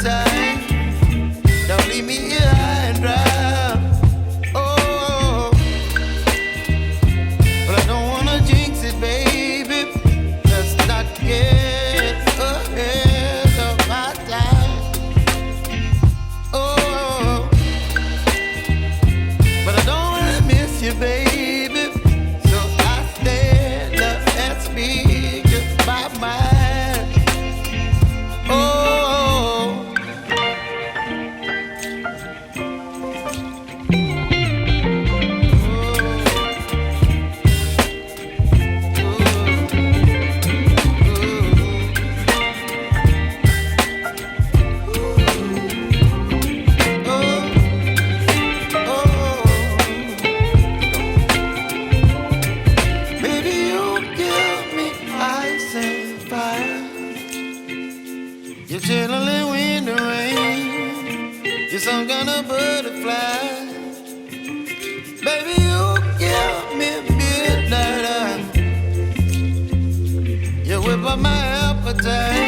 time. Don't leave me here high and dry. Oh, but I don't wanna jinx it, baby. Let's not get ahead of my time. Oh, but I don't wanna miss you, baby. So I stand up and speak just my mind. Oh. You're chilling when the rain. You're some kind of butterfly. Baby, you give me midnight. You whip up my appetite.